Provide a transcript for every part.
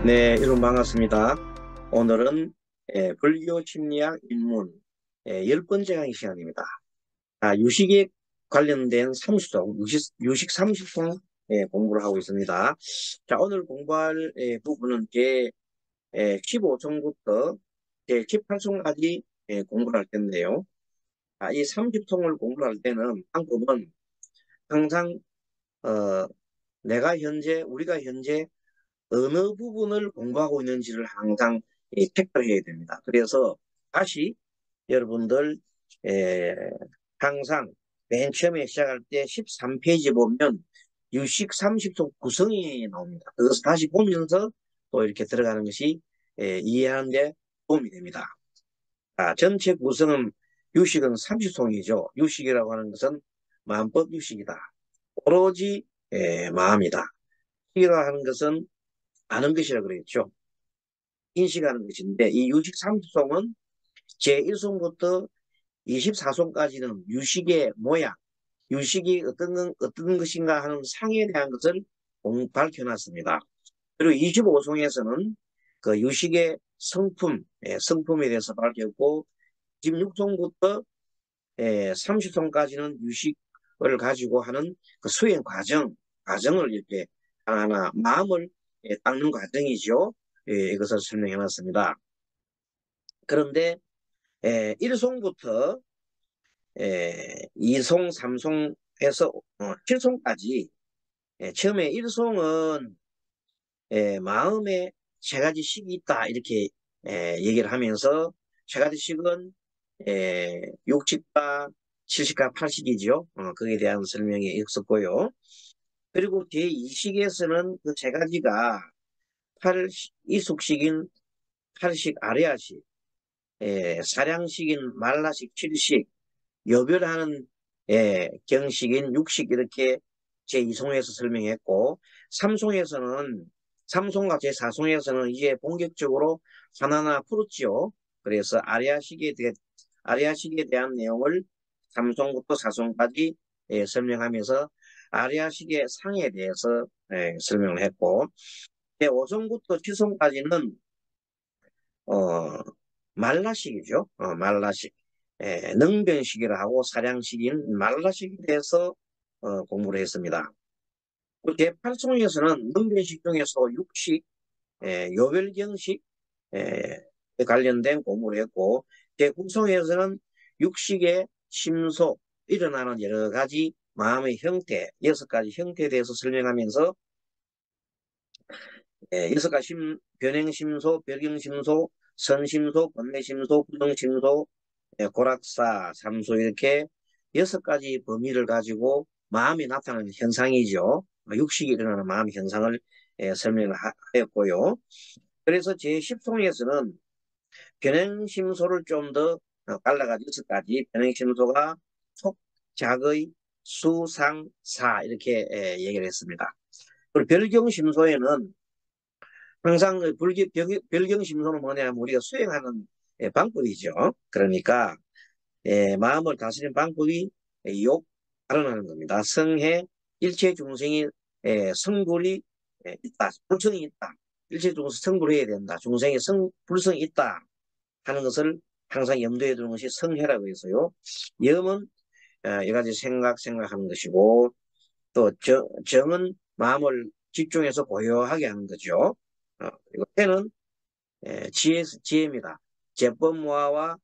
네, 여러분 반갑습니다. 오늘은 불교 심리학 입문 10번째 강의 시간입니다. 유식에 관련된 삼수성, 유식 삼수성 공부를 하고 있습니다. 자, 오늘 공부할 부분은 제 15송부터 제 18송까지 공부를 할 텐데요. 이 30송을 공부할 때는 방법은 항상 어, 우리가 현재 어느 부분을 공부하고 있는지를 항상 체크를 해야 됩니다. 그래서 다시 여러분들 에, 항상 맨 처음에 시작할 때 13페이지 보면 유식 30속 구성이 나옵니다. 그것을 다시 보면서 또 이렇게 들어가는 것이 이해하는 데 도움이 됩니다. 전체 구성은 유식은 30송이죠. 유식이라고 하는 것은 마음법 유식이다. 오로지 마음이다. 식이라 하는 것은 아는 것이라 그랬죠. 인식하는 것인데 이 유식 삼수성은 제1송부터 24송까지는 유식의 모양, 유식이 어떤 것인가 하는 상에 대한 것을 밝혀놨습니다. 그리고 25송에서는 그 유식의 성품에 대해서 밝혔고 16송부터 30송까지는 유식을 가지고 하는 그 수행 과정을 이렇게 하나 마음을 닦는 과정이죠. 이것을 설명해 놨습니다. 그런데 1송부터 2송, 3송에서 7송까지 처음에 1송은 마음에 세 가지 식이 있다 이렇게 얘기를 하면서 세 가지 식은 6식과 7식과 8식이죠. 거기에 대한 설명이 있었고요. 그리고 제2식에서는 그 세 가지가 이숙식인 8식 아레아식, 사량식인 말라식 7식, 여별하는 경식인 6식 이렇게 제2송에서 설명했고 삼송과 제4송에서는 이제 본격적으로 하나하나 풀었지요. 그래서 아리아식에 대한 내용을 3송부터 4송까지 설명하면서 아리아식의 상에 대해서 설명을 했고 제5송부터 7송까지는 어, 말라식이죠. 말라식. 능변식이라 하고 사량식인 말라식에 대해서 공부를 했습니다. 제8송에서는 능변식 중에서 육식, 요별경식 관련된 공부를 했고 제9송에서는 육식의 심소, 일어나는 여러 가지 마음의 형태, 6가지 형태에 대해서 설명하면서 여섯 가지 변행심소, 별경심소, 선심소, 번뇌심소, 부정심소, 고락사, 삼소 이렇게 6가지 범위를 가지고 마음이 나타나는 현상이죠. 육식이 일어나는 마음 현상을 설명을 하였고요. 그래서 제10송에서는 변행심소를 좀 더 갈라가지고 6가지 변행심소가 속, 작의, 수, 상, 사 이렇게 얘기를 했습니다. 그리고 별경심소에는 항상 그 별경심소는 뭐냐면 우리가 수행하는 방법이죠. 그러니까 마음을 다스리는 방법이 알아나는 겁니다. 성해 일체 중생이 성불이 있다. 불성이 있다. 일체 중생 성불해야 된다. 중생의 불성이 있다 하는 것을 항상 염두에 두는 것이 성해라고 해서요. 염은 여러 가지 생각하는 것이고 또 정은 마음을 집중해서 고요하게 하는 거죠. 그리고 해는 지혜입니다. 제법모아와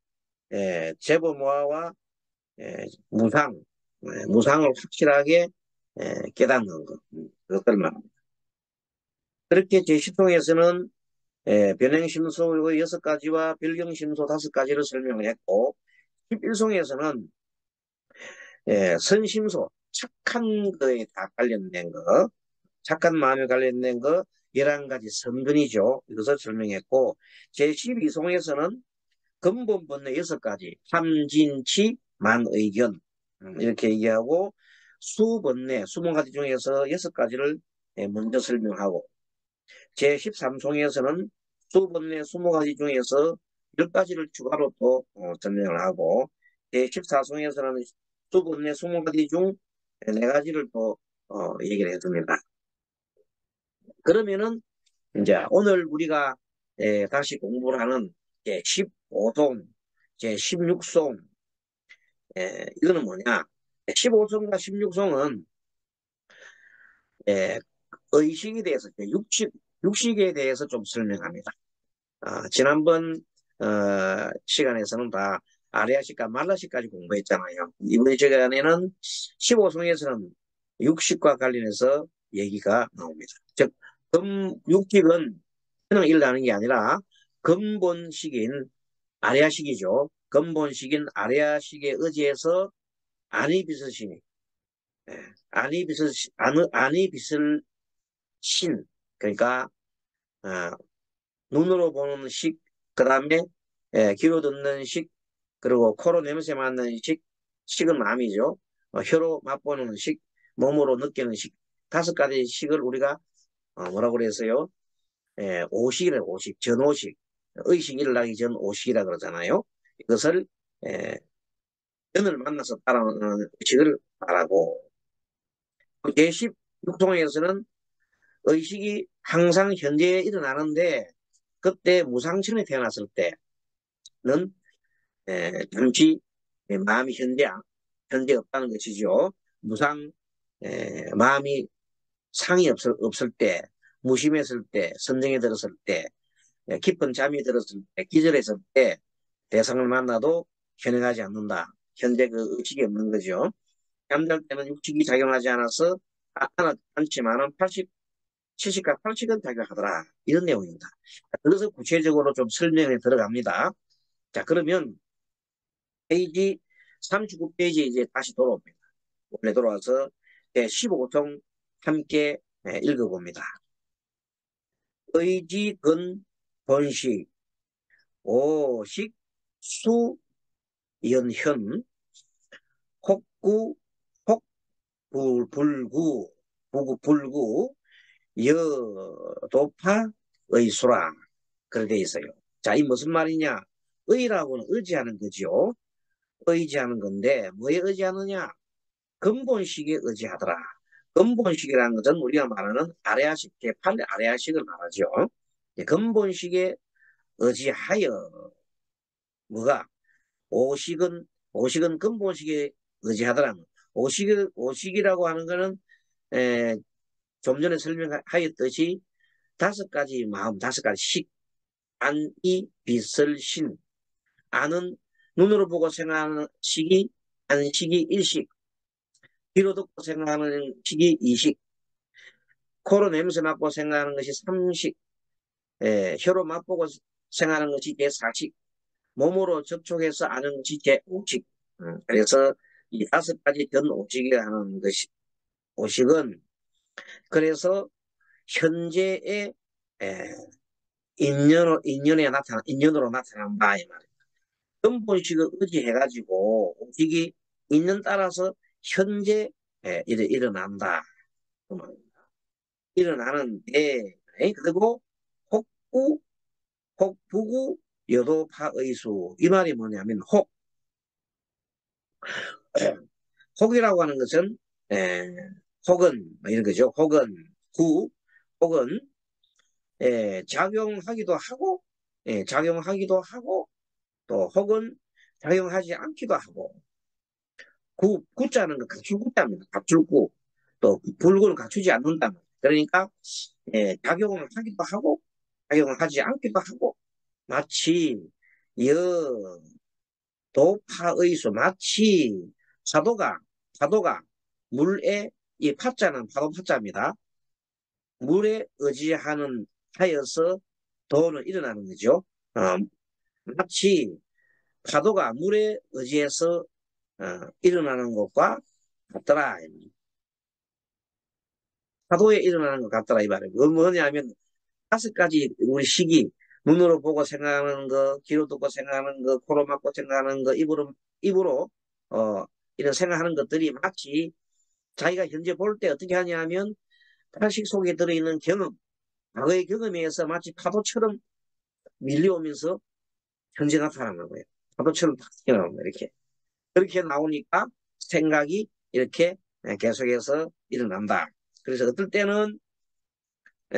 무상, 무상을 확실하게 깨닫는 것, 그것들 말합니다. 그렇게 제10통에서는 변행심소 6가지와 별경심소 5가지를 설명을 했고 11송에서는 선심소, 착한 거에 다 관련된 거, 착한 마음에 관련된 거 11가지 선근이죠. 이것을 설명했고 제12송에서는 근본 번뇌 6가지 참진치 만의견 이렇게 얘기하고 수번뇌 20가지 중에서 6가지를 먼저 설명하고 제13송에서는 수번뇌 20가지 중에서 10가지를 추가로 또 설명을 하고 제14송에서는 수번뇌 20가지 중 4가지를 또 얘기를 해줍니다. 그러면은 이제 오늘 우리가 다시 공부를 하는 제15송, 제16송, 이거는 뭐냐? 15송과 16송은 의식에 대해서, 육식에 대해서 좀 설명합니다. 지난번 시간에서는 다 아레아식과 말라식까지 공부했잖아요. 이번 시간에는 15송에서는 육식과 관련해서 얘기가 나옵니다. 즉, 육식은 그냥 일어나는 게 아니라 근본식인 아레아식이죠. 근본식인 아레아식에 의지해서 아니비스신이, 아니비슬신, 그러니까 어, 눈으로 보는 식, 그 다음에 귀로 듣는 식, 그리고 코로 냄새 맡는 식, 식은 마음이죠. 혀로 맛보는 식, 몸으로 느끼는 식, 5가지 식을 우리가 뭐라고 그랬어요? 오식이래, 오식, 전오식. 의식 일어나기 전 오식이라 그러잖아요. 이것을 연을 만나서 따라오는 의식을 말하고, 제16통에서는 의식이 항상 현재에 일어나는데, 그때 무상천에 태어났을 때는 잠시 마음이 현재 없다는 것이죠. 무상 마음이 상이 없을 때, 무심했을 때, 선정에 들었을 때, 깊은 잠이 들었을 때, 기절했을 때 대상을 만나도 현행하지 않는다. 현재 그 의식이 없는 거죠. 잠잘 때는 육식이 작용하지 않아서 않지만은 70과 80은 작용하더라. 이런 내용입니다. 그래서 구체적으로 좀 설명에 들어갑니다. 자, 그러면 페이지 39페이지 이제 다시 돌아옵니다. 원래 돌아와서 15종 함께 읽어봅니다. 의지, 근, 본식, 오식, 수, 연현, 혹구, 혹, 불구, 불구, 여, 도파, 의수라. 그렇게 돼 있어요. 자, 이 무슨 말이냐? 의라고는 의지하는 거죠. 의지하는 건데, 뭐에 의지하느냐? 근본식에 의지하더라. 근본식이라는 것은 우리가 말하는 아레아식, 제8 아레아식을 말하죠. 근본식에 의지하여, 뭐가? 오식은 근본식에 의지하더라는. 오식이라고 하는 거는, 에, 좀 전에 설명하였듯이 5가지 마음, 5가지 식, 안이, 비설신. 안은 눈으로 보고 생각하는 식이 안식이 일식, 귀로 듣고 생각하는 식이 이식, 코로 냄새 맡고 생각하는 것이 삼식, 혀로 맛보고 생각하는 것이 제4식, 몸으로 접촉해서 아는 것이 제5식. 그래서 이 5가지 전 오식이라는 것이, 오식은 그래서 현재의 에, 인연으로 나타난 바이 말이에요. 근본식을 의지해가지고 오식이 인연 따라서 현재 일어난다. 일어나는데, 그리고 혹구, 혹부구, 여도파의수. 이 말이 뭐냐면, 혹이라고 하는 것은, 에, 혹은, 뭐 이런 거죠. 혹은, 혹은, 작용하기도 하고, 작용하기도 하고, 또, 혹은 작용하지 않기도 하고, 구자는 갖출 구자입니다. 갖출 구. 또, 불구는 갖추지 않는다. 그러니까, 작용을 하기도 하고, 작용을 하지 않기도 하고, 마치 여 도파의수 마치 파도가 물에 이 파자는 파도 파자입니다. 물에 의지하는 하여서 도는 일어나는 거죠. 마치 파도가 물에 의지해서 일어나는 것과 같더라. 파도에 일어나는 것 같더라 이 말이에요. 그건 뭐냐면 5가지 우리 식이 눈으로 보고 생각하는 거, 귀로 듣고 생각하는 거, 코로 맡고 생각하는 거, 입으로 어, 이런 생각하는 것들이 마치 자기가 현재 볼 때 어떻게 하냐면 상식 속에 들어있는 경험, 과거의 경험에 의해서 마치 파도처럼 밀려오면서 현재 나타나는 거예요. 파도처럼 탁 튀어나오는 거예요. 이렇게. 그렇게 나오니까 생각이 이렇게 계속해서 일어난다. 그래서 어떨 때는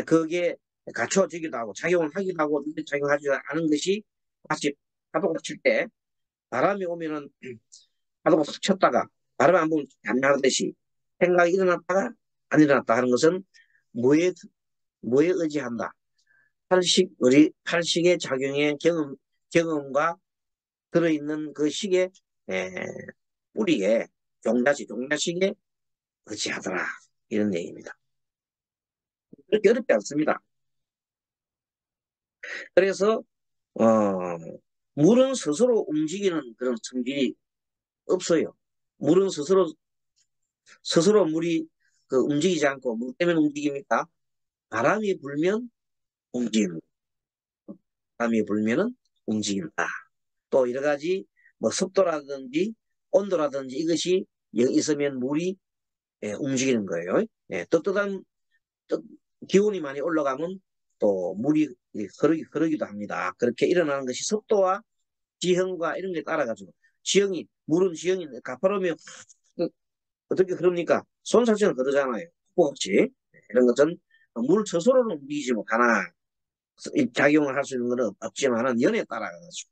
그게 갖춰지기도 하고 작용을 하기도 하고 작용하지 않은 것이 마치 파도가 칠 때 바람이 오면은 파도가 탁 쳤다가 바람 안 불면 안 나듯이 생각이 일어났다가 안 일어났다 하는 것은 뭐에 뭐에 의지한다. 우리 팔식의 작용의 경험과 들어있는 그 식의 에, 뿌리에 종자식에 의지하더라. 이런 얘기입니다. 그렇게 어렵지 않습니다. 그래서 어, 물은 스스로 움직이는 그런 성질이 없어요. 물은 스스로 물이 그 움직이지 않고 뭐 때문에 움직입니까? 바람이 불면 움직입니다. 바람이 불면은 움직인다. 또 여러 가지 뭐 습도라든지 온도라든지 이것이 있으면 물이 움직이는 거예요. 뜨뜻한 기온이 많이 올라가면 또 물이 흐르기도 합니다. 그렇게 일어나는 것이 습도와 지형과 이런 게 따라가지고 물은 지형이 가파르면 어떻게 흐릅니까? 손살처럼 흐르잖아요. 혹시 이런 것은 물 스스로는 움직이지 못하나 작용을 할 수 있는 것은 없지만은 연에 따라가지고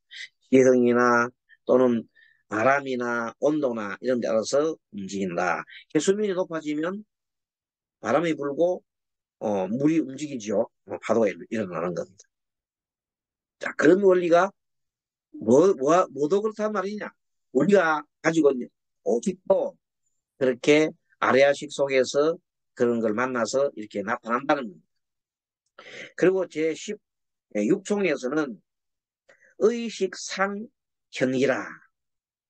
지형이나 또는 바람이나 온도나 이런 데 따라서 움직인다. 해수면이 높아지면 바람이 불고 물이 움직이죠. 파도가 일어나는 겁니다. 자, 그런 원리가 뭐도 그렇단 말이냐? 우리가 가지고 있는 오직도 그렇게 아래아식 속에서 그런 걸 만나서 이렇게 나타난다는 겁니다. 그리고 제16총에서는 의식상현기라.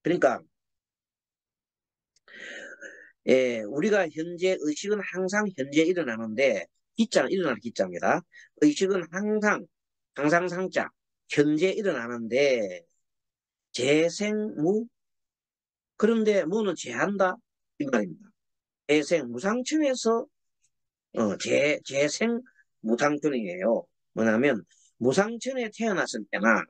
그러니까 우리가 현재 의식은 항상 현재 일어나는데 일어날 기자입니다. 의식은 항상 상자 현재 일어나는데 재생무 그런데 무는 제한다 이 말입니다. 재생 무상층에서 재생 무상층이에요. 뭐냐면 무상층에 태어났을 때나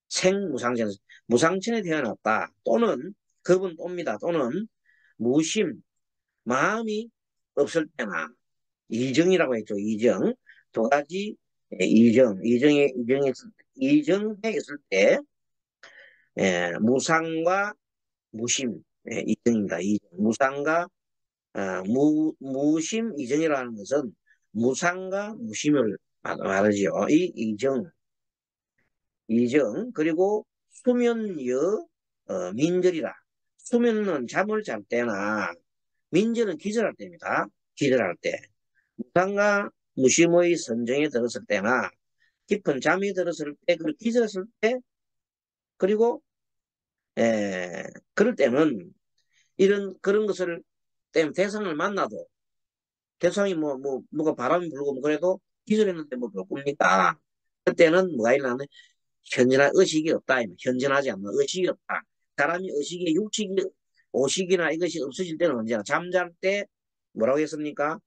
생무상층 무상층에 태어났다 또는 그분 또입니다. 또는 무심 마음이 없을 때나 이정이라고 했죠. 이정 두 가지 이정해 있을 때 무상과 무심 이정입니다. 무상과 무심 이정이라는 것은 무상과 무심을 말하죠. 이정 그리고 수면여 민절이라 수면은 잠을 잘 때나 민절은 기절할 때입니다. 기절할 때 무상과 무심의 선정에 들었을 때나 깊은 잠이 들었을 때 그리고 기절했을 때 그리고 그럴 때는 그런 것을 때문에 대상을 만나도 대상이 뭐가 바람이 불고 뭐 그래도 기절했는데 뭐 볼 겁니까? 그때는 뭐가 일어나는 현존한 의식이 없다. 현존하지 않는 의식이 없다. 사람이 의식이 육식이 오식이나 이것이 없어질 때는 언제나 잠잘 때 뭐라고 했습니까?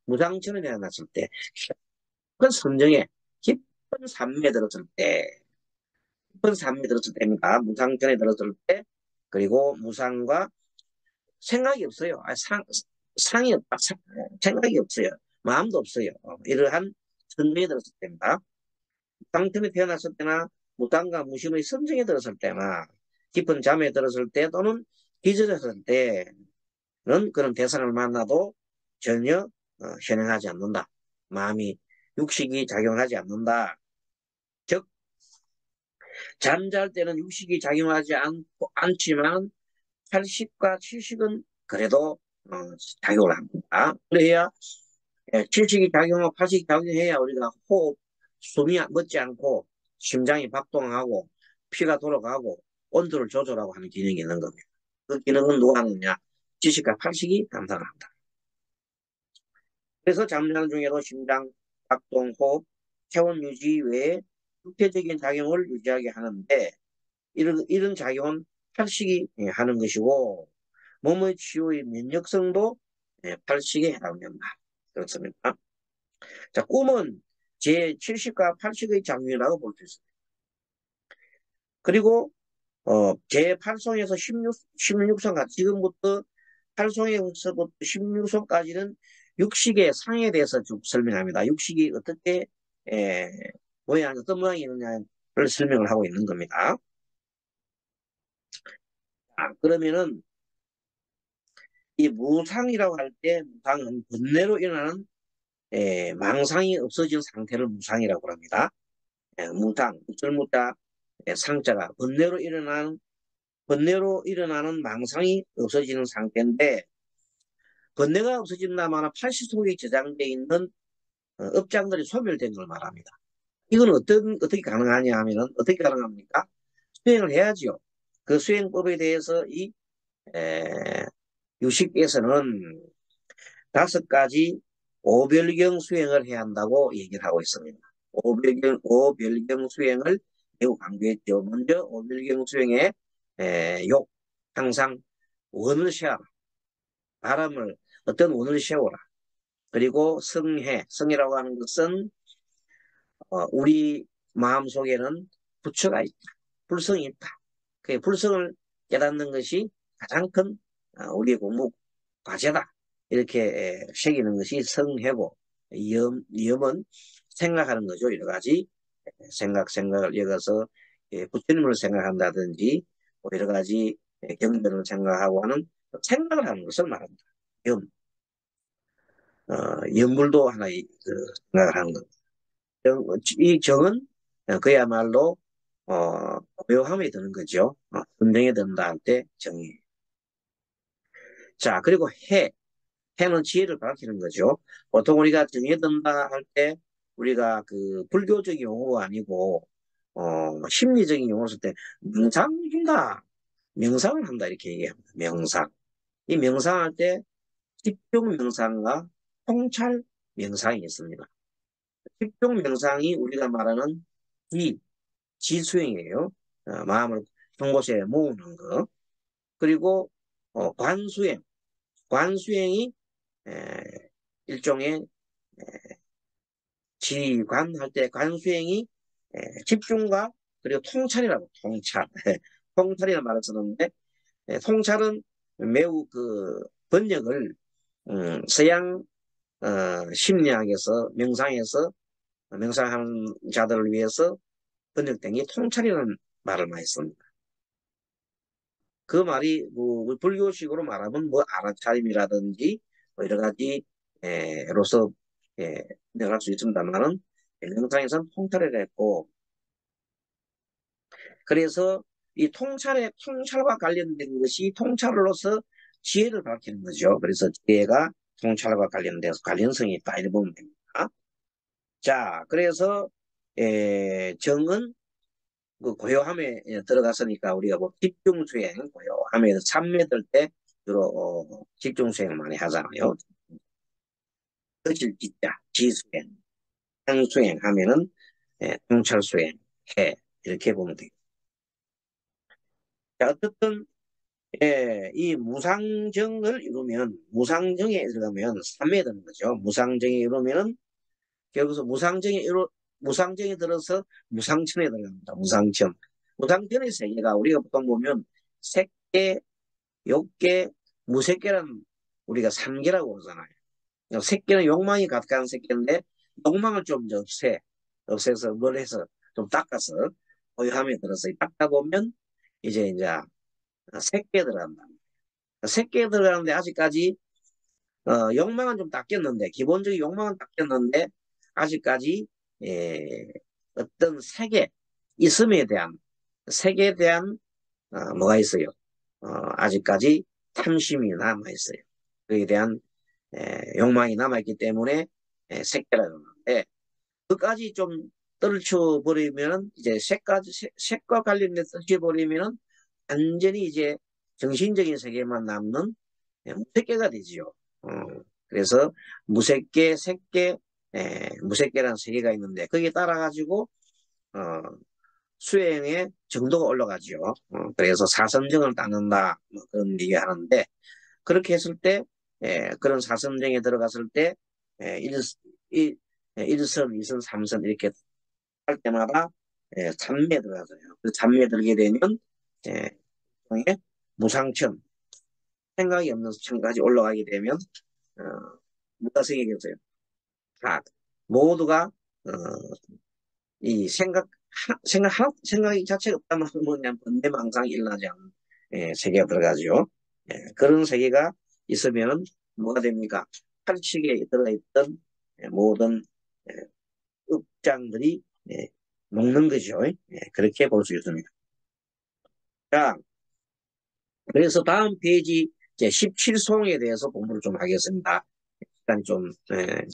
무상처럼 일어났을 때 깊은 선정에 깊은 산매에 들었을 때 깊은 산매에 들었을 때입니다. 무상전에 들었을 때 그리고 무상과 생각이 없어요. 상이 없다. 생각이 없어요. 마음도 없어요. 이러한 선정에 들었을 때입니다. 무상전에 태어났을 때나 무당과 무심의 선정에 들었을 때나 깊은 잠에 들었을 때 또는 기절했을 때는 그런 대상을 만나도 전혀 현행하지 않는다. 마음이 육식이 작용하지 않는다. 즉 잠잘 때는 육식이 작용하지 않지만 80과 70은 그래도 작용을 합니다. 그래야 70이 작용하고 80이 작용해야 우리가 숨이 멎지 않고 심장이 박동하고 피가 돌아가고 온도를 조절하고 하는 기능이 있는 겁니다. 그 기능은 누가 하느냐? 70과 80이 담당합니다. 그래서 잠자는 중에도 심장, 박동, 호흡, 체온 유지 외에 육체적인 작용을 유지하게 하는데 이런 작용은 팔식이 하는 것이고 몸의 치유의 면역성도 팔식에 해당된다. 그렇습니다. 자, 꿈은 제70과 80의 작용이라고 볼 수 있습니다. 그리고 제8송에서 16송 지금부터 8송에서부터 16송까지는 육식의 상에 대해서 쭉 설명합니다. 육식이 어떻게 에, 어떤 모양이 있느냐를 설명을 하고 있는 겁니다. 그러면은 이 무상이라고 할 때 무상은 번뇌로 일어나는 망상이 없어진 상태를 무상이라고 합니다. 무상, 절무자, 상자가 번뇌로 일어나는 망상이 없어지는 상태인데 번뇌가 없어진다면 팔시 속에 저장되어 있는 업장들이 소멸된 걸 말합니다. 이건 어떻게 가능하냐 하면은 어떻게 가능합니까? 수행을 해야지요. 그 수행법에 대해서 이 에, 유식에서는 5가지 오별경 수행을 해야 한다고 얘기를 하고 있습니다. 오별경 수행을 매우 강조했죠. 먼저 오별경 수행에 욕, 항상 원을 세워라. 어떤 원을 세워라. 그리고 성이라고 하는 것은 우리 마음속에는 부처가 있다. 불성이 있다. 그 불성을 깨닫는 것이 가장 큰 우리의 공부 과제다. 이렇게 새기는 것이 성회고 염은 생각하는 거죠. 여러 가지 생각을 이어서 부처님을 생각한다든지 뭐 여러 가지 경전을 생각하고 하는 생각을 하는 것을 말합니다. 염, 염불도 하나의 생각을 하는 것. 이 정은 그야말로 고요함에 드는 거죠. 분명히 든다 할 때 정이. 자, 그리고 해는 지혜를 밝히는 거죠. 보통 우리가 정에 든다 할 때 우리가 그 불교적인 용어가 아니고 심리적인 용어를 쓸 때 명상을 준다. 명상을 한다 이렇게 얘기합니다. 명상. 이 명상할 때 집중 명상과 통찰 명상이 있습니다. 집중 명상이 우리가 말하는 지수행이에요. 마음을 한 곳에 모으는 거. 그리고 관수행. 관수행이 에, 일종의 지관할 때 관수행이 집중과 그리고 통찰이라고 통찰. 통찰이라는 말을 쓰는데 통찰은 매우 그 번역을 서양 심리학에서 명상하는 자들을 위해서 번역된 게 통찰이라는 말을 많이 씁니다. 그 말이 뭐 불교식으로 말하면 뭐 알아차림이라든지 뭐 여러 가지 로서 번역할 수 있습니다만은 명상에서는 통찰을 했고 그래서 이 통찰과 관련된 것이 통찰로서 지혜를 밝히는 거죠. 그래서 지혜가 통찰과 관련돼서 관련성이 있다 이렇게 보면 됩니다. 자, 그래서 정은 그 고요함에 들어갔으니까 우리가 뭐 집중수행, 고요함에 참매들 때 주로 집중수행을 많이 하잖아요. 거칠 짓자, 지수행, 향수행 하면은 통찰수행, 해 이렇게 보면 돼요. 자, 어쨌든 이 무상정을 이루면 무상정에 들어가면 삼매에 드는 거죠. 무상정에 이루면은 여기서 무상정에 들어서 무상천에 들어갑니다. 무상천. 무상천의 세계가 우리가 보통 보면 색계, 욕계, 무색계란 우리가 삼계라고 그러잖아요. 색계는 욕망이 가득한 색계인데 욕망을 좀 없애서 뭘 해서 좀 닦아서 고요함에 들어서 닦다 보면 이제 색계 들어간다. 색계 들어가는데 아직까지 욕망은 좀 닦였는데 기본적인 욕망은 닦였는데 아직까지 예, 어떤 색에 대한 뭐가 있어요. 아직까지 탐심이 남아 있어요. 그에 대한 욕망이 남아 있기 때문에 색계라고 하는데 그까지 좀 떨쳐 버리면 이제 색과 관련된 떨쳐 버리면 완전히 이제 정신적인 세계만 남는 무색계가 되지요. 어, 그래서 무색계, 색계, 무색계라는 세계가 있는데 거기에 따라 가지고 어, 수행의 정도가 올라가지요. 그래서 사선정을 따는다 뭐 그런 얘기하는데 그렇게 했을 때 그런 사선정에 들어갔을 때 일, 일, 1선, 2선, 3선 이렇게 할 때마다 참매에 들어가서요. 그 참매에 들게 되면 예, 무상천 생각이 없는 수준까지 올라가게 되면 어, 뭐가 생기겠어요? 다 모두가 이 생각이 자체가 없다면 뭐냐, 번뇌망상이 일어나지 않는 세계가 들어가죠. 그런 세계가 있으면 뭐가 됩니까? 팔칙에 들어있던 모든 예, up장들이 녹는 거죠. 그렇게 볼 수 있습니다. 자, 그래서 다음 페이지 제 17송에 대해서 공부를 좀 하겠습니다. 시간이 좀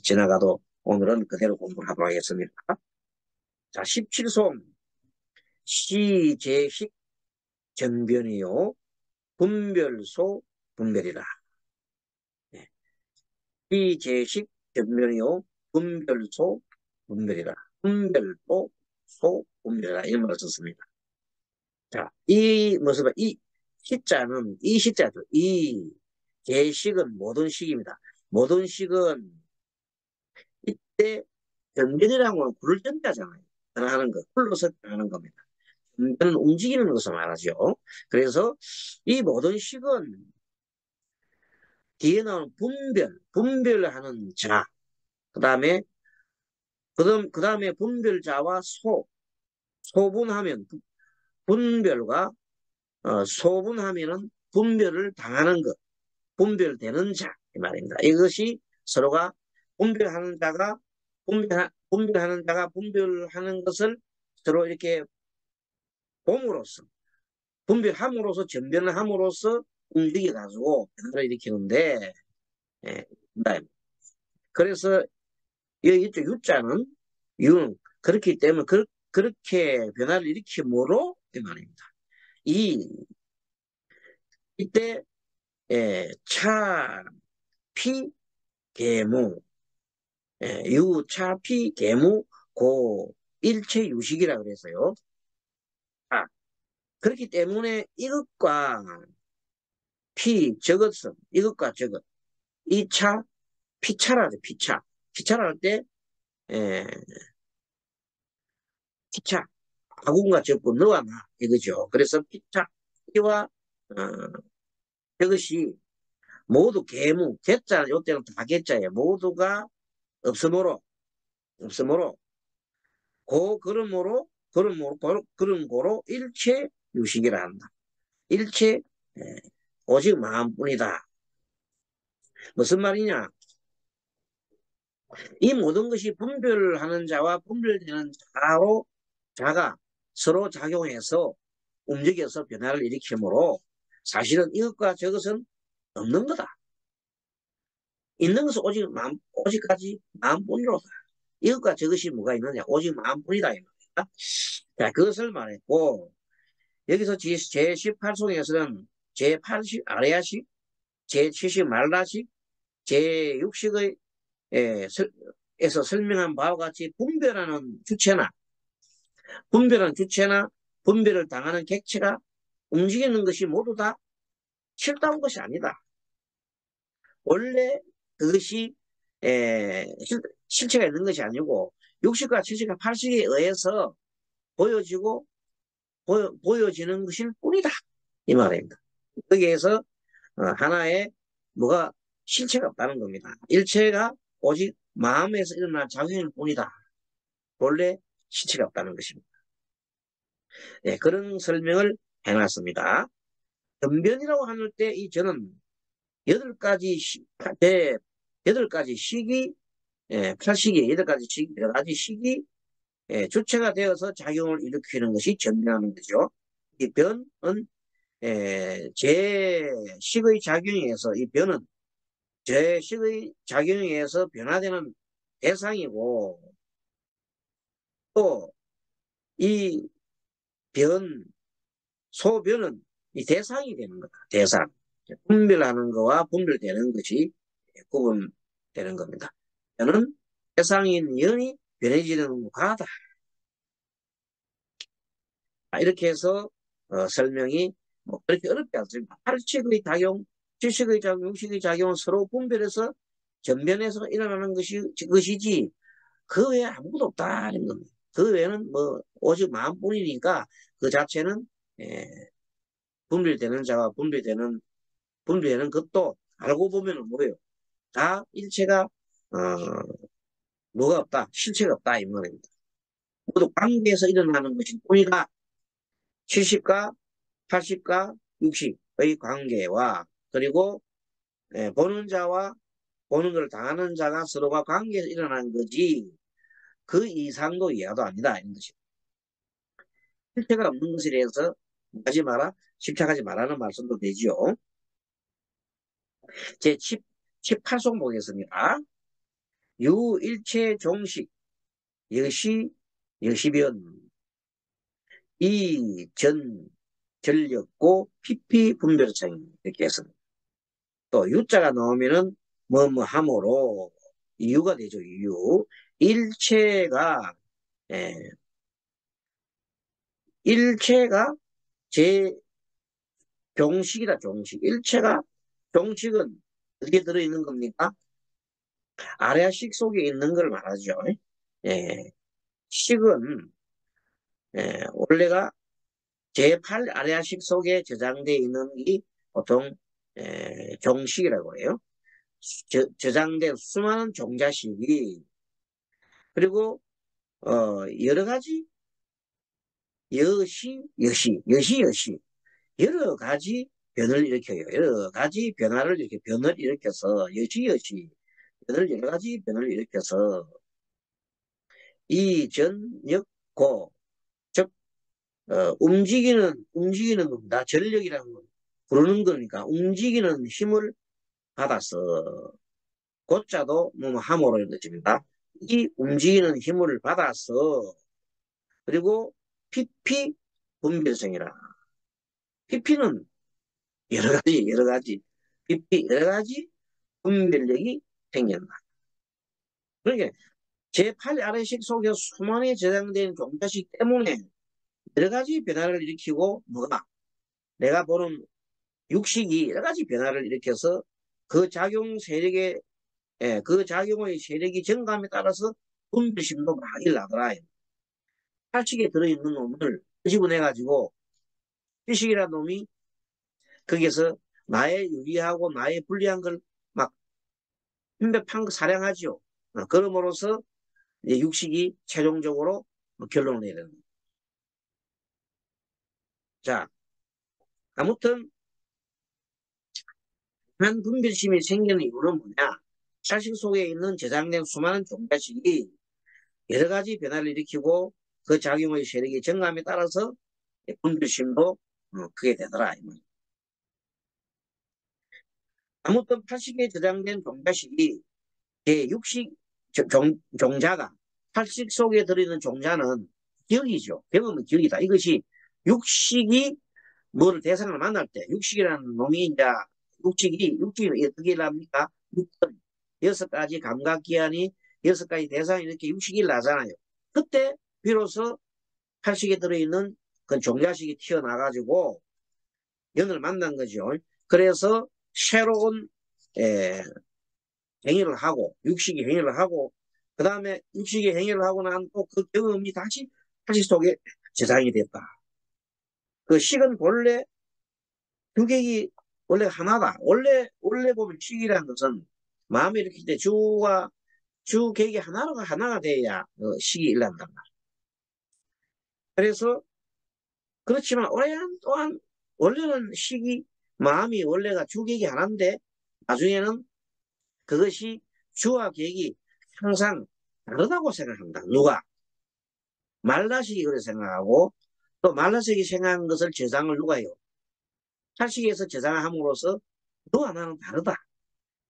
지나가도 오늘은 그대로 공부를 하도록 하겠습니다. 자, 17송 시제식 전변이요 분별소 분별이라. 시제식 전변이요 분별소 분별이라. 분별도 소 분별이라 이런 말을 썼습니다. 자, 이 모습은 이 시자죠. 이 제식은 모든 식입니다. 모든 식은 이때 전변이라는 건 굴을 전자잖아요. 변하는 거, 굴로서 변하는 겁니다. 전변은 움직이는 것을 말하죠. 그래서 이 모든 식은 뒤에 나오는 분별하는 자, 그 다음에 분별자와 소분하면 분별과 소분하면은 분별을 당하는 것, 분별되는 자 이 말입니다. 이것이 서로가 분별하는 자가 분별하는 것을 서로 이렇게 봄으로써 분별함으로써 전변을 함으로써 움직여 가지고 변화를 일으키는데 예, 그래서 이쪽 U자는 U는 그렇기 때문에 그렇게 변화를 일으키므로 이 말입니다. 이때 차, 피, 계무 유차, 피, 계무, 고 일체 유식이라 그래서요. 아, 그렇기 때문에 이것과 피, 저것은 이것과 저것 이 차, 피차라죠. 피차라 할 때 피차 아군과 적군 너와 나 이거죠. 그래서 피차 이와 이것이 모두 계무 개자 요때는 다 개자예요. 모두가 없으므로 그런 거로 일체 유식이라 한다. 일체 오직 마음뿐이다. 무슨 말이냐? 이 모든 것이 분별하는 자와 분별되는 자가 서로 작용해서 움직여서 변화를 일으키므로 사실은 이것과 저것은 없는 거다. 있는 것은 오직까지 마음뿐이로다. 이것과 저것이 뭐가 있느냐? 오직 마음뿐이다. 이 말이다. 자, 그것을 말했고, 여기서 제18송에서는 제80 아레아식, 제70 말라식, 제60의 에서 설명한 바와 같이 분별한 주체나 분별을 당하는 객체가 움직이는 것이 모두 다 실다운 것이 아니다. 원래 그것이 실체가 있는 것이 아니고 60과 70과 80에 의해서 보여지는 것일 뿐이다. 이 말입니다. 거기에서 하나의 뭐가 실체가 없다는 겁니다. 일체가 오직 마음에서 일어난 작용일 뿐이다. 본래 실체가 없다는 것입니다. 네, 그런 설명을 해놨습니다. 변변이라고 할 때 이 저는 8가지 식이 8식이 8가지 여러 가지 식이 주체가 되어서 작용을 일으키는 것이 전변하는 거죠. 이 변은 제 식의 작용에 의해서 이 변은 제 식의 작용에 의해서 변화되는 대상이고 또 이 소변은 이 대상이 되는 거다. 대상. 분별하는 거와 분별되는 것이 구분되는 겁니다. 변은 대상인 연이 변해지는 과다. 이렇게 해서 설명이 뭐 그렇게 어렵지 않습니다. 8식의 작용, 7식의 작용, 6식의 작용은 서로 분별해서 전변해서 일어나는 것이지 그 외에 아무것도 없다는 겁니다. 그 외에는 뭐 오직 마음뿐이니까 그 자체는 분별되는 자와 분별되는 것도 알고 보면 뭐예요? 다 일체가 뭐가 없다? 실체가 없다. 이 말입니다. 모두 관계에서 일어나는 것이 우리가 70과 80과 60의 관계와 그리고 보는 자와 보는 걸 당하는 자가 서로가 관계에서 일어나는 거지 그 이상도 이하도 아니다. 이런 것이 실체가 없는 것에 대해서 하지 마라, 집착하지 말라는 말씀도 되지요. 제 18송 보겠습니다. 유일체 종식 여시 여시변 이전 전력고 PP 분별성 이렇게 했습니다. 또 유자가 나오면은 뭐뭐 함으로 이유가 되죠. 이유 일체가 예, 일체가 제 종식이다. 종식 일체가 종식은 어디에 들어있는 겁니까? 아래아식 속에 있는 걸 말하죠. 예, 식은 원래가 제8 아래아식 속에 저장되어 있는 이 보통 종식이라고 해요. 저장된 수많은 종자식이 그리고 여러 가지 여시 여러 가지 변을 일으켜요. 여러 가지 변화를 이렇게 변을 일으켜서 여시 변을 여러 가지 변을 일으켜서 이전역고 즉 움직이는 겁니다. 전력이라는 건 부르는 거니까 움직이는 힘을 받아서 고자도 뭐 함으로 이런 것입니다. 이 움직이는 힘을 받아서 그리고 PP 분별성이라. PP는 여러 가지 PP 여러 가지 분별력이 생긴다. 그러니까 제8 아래식 속에 수많이 저장된 종자식 때문에 여러 가지 변화를 일으키고 뭐가 내가 보는 육식이 여러 가지 변화를 일으켜서 그 작용 세력의 그 작용의 세력이 증감에 따라서 분별심도 막 일어나더라. 팔칙에 들어있는 놈을 끄집어내가지고 피식이라는 놈이 거기서 나의 유리하고 나의 불리한 걸 막 편백한 거 사량하죠. 그럼으로써 이제 육식이 최종적으로 결론을 내야 되는 거예요. 자, 아무튼 한 분별심이 생기는 이유는 뭐냐? 자식 속에 있는 저장된 수많은 종자식이 여러 가지 변화를 일으키고 그 작용의 세력이 증감에 따라서 분별심도 크게 되더라. 아무튼 80에 저장된 종자식이 제6식 종자가 80 속에 들어있는 종자는 기억이죠. 경험은 기억이다. 이것이 육식이 뭐를 대상을 만날 때 육식이라는 놈이 이제 육식이 어떻게 일합니까? 6번 여섯 가지 감각기관이 여섯 가지 대상이 이렇게 육식이 나잖아요. 그때 비로소 80에 들어있는 그 종자식이 튀어나가지고 연을 만난 거죠. 그래서 새로운 에, 행위를 하고 육식이 행위를 하고 그 다음에 육식이 행위를 하고 난 또 그 경험이 다시 속에 저장이 됐다. 그 식은 본래 주객이 원래 하나다. 원래 보면 식이라는 것은 마음이 일으킬 때 주객이 하나가 돼야 식이 일어난단 말이야. 그래서 그렇지만 또한 원래는 식이 마음이 원래가 주객이 하나인데 나중에는 그것이 주와 객이 항상 다르다고 생각한다. 누가? 말라식이 그렇게 생각하고 또 말라식이 생각한 것을 저장을 누가 해요? 탈식에서 저장함으로써 너와 나는 다르다.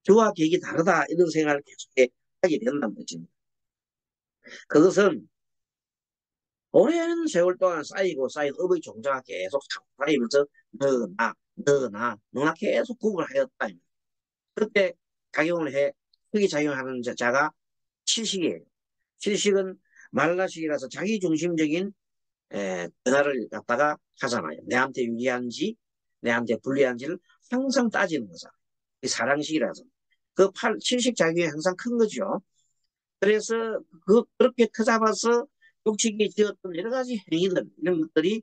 주와 객이 다르다. 이런 생각을 계속 하게 된다는 거지. 그것은 오랜 세월 동안 쌓인 업의 종자가 계속 쌓이면서 너나 계속 구분하였다. 그때 작용을 해, 크게 작용하는 자가 칠식이에요. 칠식은 말라식이라서 자기중심적인 변화를 갖다가 하잖아요. 내한테 유리한지, 내한테 불리한지를 항상 따지는 거잖아요. 이 사랑식이라서. 칠식 작용이 항상 큰 거죠. 그래서 그렇게 터잡아서 육식이 지었던 여러 가지 행위들, 이런 것들이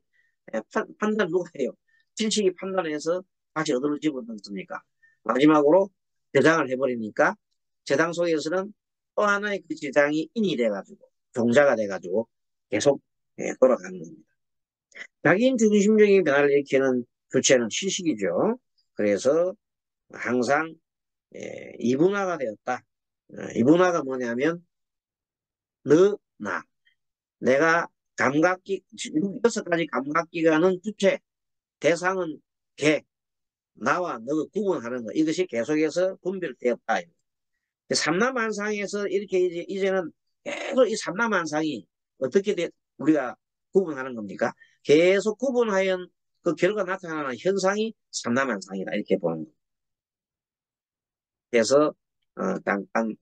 판단 누가 해요? 칠식이 판단해서 다시 어디로 집어넣습니까? 마지막으로 저장을 해버리니까 저장 속에서는 또 하나의 그 지장이 인이 돼가지고, 종자가 돼가지고 계속 돌아가는 겁니다. 자기인 중심적인 변화를 일으키는 주체는 chi식이죠. 그래서 항상 이분화가 되었다. 이분화가 뭐냐면 너, 나. 내가 감각기, 6가지 감각기관은 주체, 대상은 개, 나와 너가 구분하는 거. 이것이 계속해서 분별되었다. 삼라만상에서 이렇게 이제는 계속 이 삼라만상이 어떻게 우리가 구분하는 겁니까? 계속 구분하여 그 결과 나타나는 현상이 삼라만상이다. 이렇게 보는 거. 그래서, 잠깐,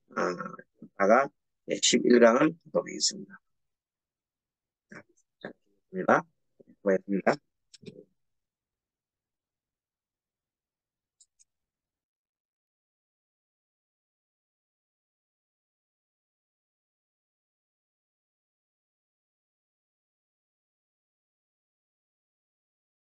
다가 11강을 도록하겠습니다. 자, 고맙습니다.